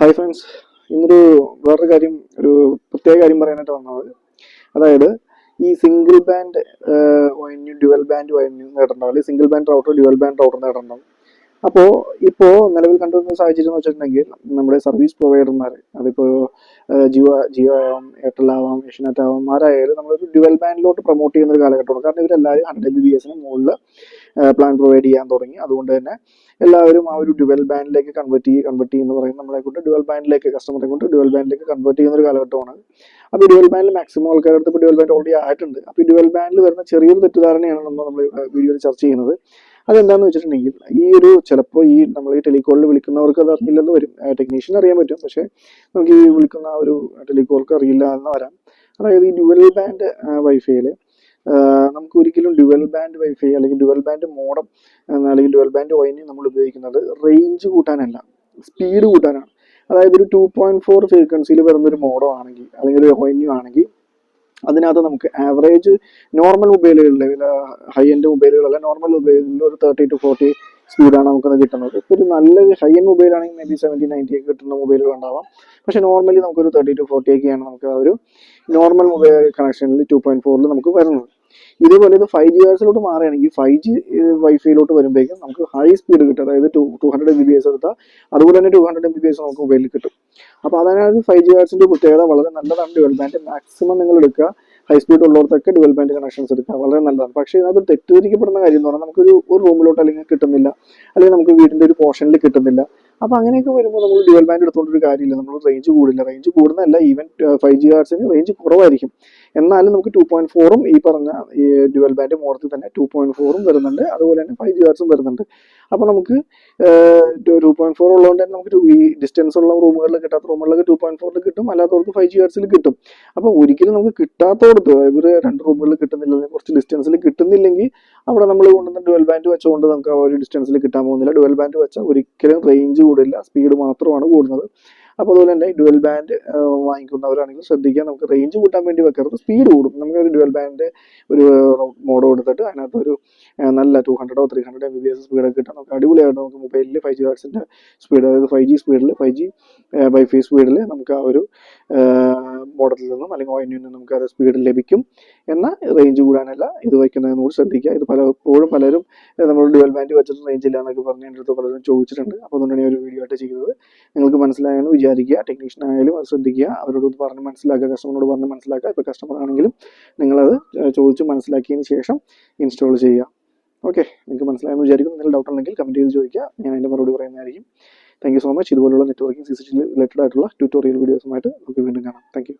Hi friends, ഇന്നൊരു വേറൊരു കാര്യം, ഒരു പ്രത്യേക കാര്യം പറയാനായിട്ട് വന്നത്. അതായത് ഈ സിംഗിൾ ബാൻഡ് വൈന്യൂ ഡ്യുവൽ ബാൻഡ് വൈന്യൂ നേടണ്ടാവും, അല്ലെങ്കിൽ single band router dual band router നേടണ്ടാവും. അപ്പോൾ നിലവിൽ കണ്ടുവരുന്ന സാഹചര്യം എന്ന് വെച്ചിട്ടുണ്ടെങ്കിൽ നമ്മുടെ സർവീസ് പ്രൊവൈഡർമാർ, അതിപ്പോൾ ജിയോ ആവാം, എയർടെൽ ആവാം, ഏഷ്യനെറ്റ് ആവാം, ആരായാലും നമ്മളൊരു ഡ്യുവൽ ബാൻഡിലോട്ട് പ്രൊമോട്ട് ചെയ്യുന്ന ഒരു കാലഘട്ടമാണ്. കാരണം ഇവരെല്ലാവരും 100 MBPS മുകളിൽ പ്ലാൻ പ്രൊവൈഡ് ചെയ്യാൻ തുടങ്ങി. അതുകൊണ്ട് തന്നെ എല്ലാവരും ആ ഒരു ഡ്യുവൽ ബാൻഡിലേക്ക് കൺവേർട്ട് ചെയ്യുന്ന പറയും, നമ്മളെ കൊണ്ട് ഡ്യുവൽ ബാൻഡിലേക്ക്, കസ്റ്റമറെ കൊണ്ട് ഡ്യുവൽ ബാൻഡിലേക്ക് കൺവേർട്ട് ചെയ്യുന്ന ഒരു കാലഘട്ടമാണ്. അപ്പോൾ ഡ്യുവൽ ബാൻഡിൽ മാക്സിമം ആൾക്കാരുടെ അടുത്ത് ഇപ്പോൾ ഡ്യുവൽ ബാൻഡ് ഓൾറെഡി ആയിട്ടുണ്ട്. അപ്പോൾ ഈ ഡ്യുവൽ ബാൻഡിൽ വരുന്ന ചെറിയൊരു തെറ്റിദ്ധാരണയാണ് നമ്മൾ വീഡിയോയിൽ ചർച്ച ചെയ്യുന്നത്. അതെന്താണെന്ന് വെച്ചിട്ടുണ്ടെങ്കിൽ, ചിലപ്പോൾ നമ്മൾ ഈ ടെലികോളിൽ വിളിക്കുന്നവർക്ക് അത് അറിയില്ലെന്ന് വരും. ടെക്നീഷ്യൻ അറിയാൻ പറ്റും, പക്ഷേ നമുക്ക് ഈ വിളിക്കുന്ന ഒരു ടെലികോൾക്ക് അറിയില്ല എന്ന് വരാം. അതായത് ഈ ഡ്യുവൽ ബാൻഡ് വൈഫൈയിൽ നമുക്ക് ഒരിക്കലും ഡ്യുവൽ ബാൻഡ് വൈഫൈ അല്ലെങ്കിൽ ഡ്യുവൽ ബാൻഡ് മോഡം അല്ലെങ്കിൽ ഡ്യുവൽ ബാൻഡ് വൈനി നമ്മൾ ഉപയോഗിക്കുന്നത് റേഞ്ച് കൂട്ടാനല്ല, സ്പീഡ് കൂട്ടാനാണ്. അതായത് ഒരു 2.4 ഫ്രീക്വൻസിയിൽ വരുന്ന ഒരു മോഡം ആണെങ്കിൽ അല്ലെങ്കിൽ ഒരു വൈന്യൂ ആണെങ്കിൽ അതിനകത്ത് നമുക്ക് ആവറേജ് നോർമൽ മൊബൈലുകളിൽ, ഹൈ എൻഡ് മൊബൈലുകളല്ല, നോർമൽ മൊബൈലിൽ ഒരു 30 to 40 സ്പീഡാണ് നമുക്കത് കിട്ടുന്നത്. ഇപ്പോൾ ഒരു നല്ലൊരു ഹൈ എൻഡ് മൊബൈൽ ആണെങ്കിൽ മേ ബി 70-90 ഒക്കെ കിട്ടുന്ന മൊബൈലുകൾ ഉണ്ടാവാം. പക്ഷേ നോർമലി നമുക്കൊരു 30 to 40 ഒക്കെയാണ് നമുക്ക് ആ ഒരു നോർമൽ മൊബൈൽ കണക്ഷനിൽ 2.4 നമുക്ക് വരുന്നത്. ഇതേപോലെ ഇത് 5G മാറുകയാണെങ്കിൽ 5G വൈഫൈയിലോട്ട് വരുമ്പോഴേക്കും നമുക്ക് ഹൈ സ്പീഡ് കിട്ടും. അതായത് 200 MBPS എടുത്താൽ അതുപോലെ തന്നെ 200 MBPS നമുക്ക് മൊബൈലിൽ കിട്ടും. അപ്പോൾ അതാണ് 5G പ്രത്യേകത. വളരെ നല്ലതാണ് ഡ്യുവൽ ബാൻഡ്. മാക്സിമം നിങ്ങൾ എടുക്കുക, ഹൈ സ്പീഡ് ഉള്ളവർക്കൊക്കെ ഡ്യുവൽ ബാൻഡ് കണക്ഷൻസ് എടുക്കുക, വളരെ നല്ലതാണ്. പക്ഷേ ഇതിനകത്ത് തെറ്റിദ്ധരിക്കപ്പെടുന്ന കാര്യം എന്ന് പറഞ്ഞാൽ നമുക്കൊരു റൂമിലോട്ട് അല്ലെങ്കിൽ കിട്ടുന്നില്ല, അല്ലെങ്കിൽ നമുക്ക് വീടിൻ്റെ ഒരു പോർഷനിൽ കിട്ടുന്നില്ല. അപ്പോൾ അങ്ങനെയൊക്കെ വരുമ്പോൾ നമ്മൾ ഡ്യുവൽ ബാൻഡ് എടുത്തുകൊണ്ടൊരു കാര്യമില്ല. നമ്മൾ റേഞ്ച് കൂടില്ല, റേഞ്ച് കൂടുന്നതല്ല, ഈവൻ 5G റേഞ്ച് കുറവായിരിക്കും. എന്നാലും നമുക്ക് 2.4 ഈ പറഞ്ഞ ഈ ഡ്യുവൽ ബാൻഡ് മോഡത്തിൽ തന്നെ 2.4 വരുന്നുണ്ട്, അതുപോലെ തന്നെ 5G വരുന്നുണ്ട്. അപ്പോൾ നമുക്ക് 2.4 ഉള്ളതുകൊണ്ട് തന്നെ നമുക്ക് ഈ ഡിസ്റ്റൻസ് ഉള്ള റൂമുകളിൽ കിട്ടാത്ത റൂമുകളിലൊക്കെ 2.4 കിട്ടും, അല്ലാത്തവർക്ക് 5G കിട്ടും. അപ്പോൾ ഒരിക്കലും നമുക്ക് കിട്ടാത്തടത്ത്, ഇവർ 2 റൂമുകളിൽ കിട്ടുന്നില്ല, കുറച്ച് ഡിസ്റ്റൻസിൽ കിട്ടുന്നില്ലെങ്കിൽ അവിടെ നമ്മൾ കൊണ്ടുവന്ന ഡ്യുവൽ ബാൻഡ് വെച്ചുകൊണ്ട് നമുക്ക് ആ ഒരു ഡിസ്റ്റൻസിൽ കിട്ടാൻ പോകുന്നില്ല. ഡ്യുവൽ ബാൻഡ് വെച്ചാൽ ഒരിക്കലും റേഞ്ച് കൂടില്ല, സ്പീഡ് മാത്രമാണ് കൂടുന്നത്. അപ്പോൾ അതുപോലെ തന്നെ ഡ്യുവൽ ബാൻഡ് വാങ്ങിക്കുന്നവരാണെങ്കിൽ ശ്രദ്ധിക്കുക, നമുക്ക് റേഞ്ച് കൂട്ടാൻ വേണ്ടി വെക്കരുത്, സ്പീഡ് കൂടും. നമുക്ക് ഒരു ഡ്യുവൽ ബാൻഡ് ഒരു മോഡ് കൊടുത്തിട്ട് അതിനകത്ത് ഒരു നല്ല 200 or 300 MBPS സ്പീഡൊക്കെ കിട്ടാൻ നമുക്ക് അടിപൊളിയായിട്ട് നമുക്ക് മൊബൈലിൽ 5G സ്പീഡ്, അതായത് 5G സ്പീഡിൽ 5G വൈഫൈ സ്പീഡിൽ നമുക്ക് ആ ഒരു മോഡലിൽ നിന്നും അല്ലെങ്കിൽ ഓയിനിൽ നിന്നും നമുക്ക് ആ സ്പീഡ് ലഭിക്കും. എന്നാൽ റേഞ്ച് കൂടാനല്ല ഇത് വയ്ക്കുന്നതെന്ന് കൂടി ശ്രദ്ധിക്കുക. ഇത് പലപ്പോഴും പലരും നമ്മൾ ഡ്യുവൽ ബാൻഡ് വെച്ചിട്ട് റേഞ്ച് ഇല്ല എന്നൊക്കെ പറഞ്ഞ് എൻ്റെ അടുത്ത് പലരും ചോദിച്ചിട്ടുണ്ട്. അപ്പോൾ അതുകൊണ്ടാണ് ഞാൻ ഒരു വീഡിയോ ആയിട്ട് ചെയ്യുന്നത്. നിങ്ങൾക്ക് മനസ്സിലായെന്ന് വിചാരിക്കുക. ടെക്നീഷ്യൻ ആയാലും അത് ശ്രദ്ധിക്കുക, അവരോട് പറഞ്ഞ് മനസ്സിലാക്കുക, കസ്റ്റമറോട് പറഞ്ഞ് മനസ്സിലാക്കുക. ഇപ്പോൾ കസ്റ്റമർ ആണെങ്കിലും നിങ്ങളത് ചോദിച്ച് മനസ്സിലാക്കിയതിന് ശേഷം ഇൻസ്റ്റാൾ ചെയ്യുക. ഓക്കെ, നിങ്ങൾക്ക് മനസ്സിലായെന്ന് വിചാരിക്കും. എന്തെങ്കിലും ഡൗട്ട് ഉണ്ടെങ്കിൽ കമൻറ്റ് ചെയ്ത് ചോദിക്കുക, ഞാൻ അതിൻ്റെ മറുപടി പറയുന്നതായിരിക്കും. Thank you so much. ഇതുപോലുള്ള നെറ്റ്വർക്കിംഗ് CCTV റിലേറ്റഡ് ആയിട്ടുള്ള ട്യൂട്ടോറിയൽ വീഡിയോസുമായിട്ട് നമുക്ക് വീണ്ടും കാണാം. Thank you.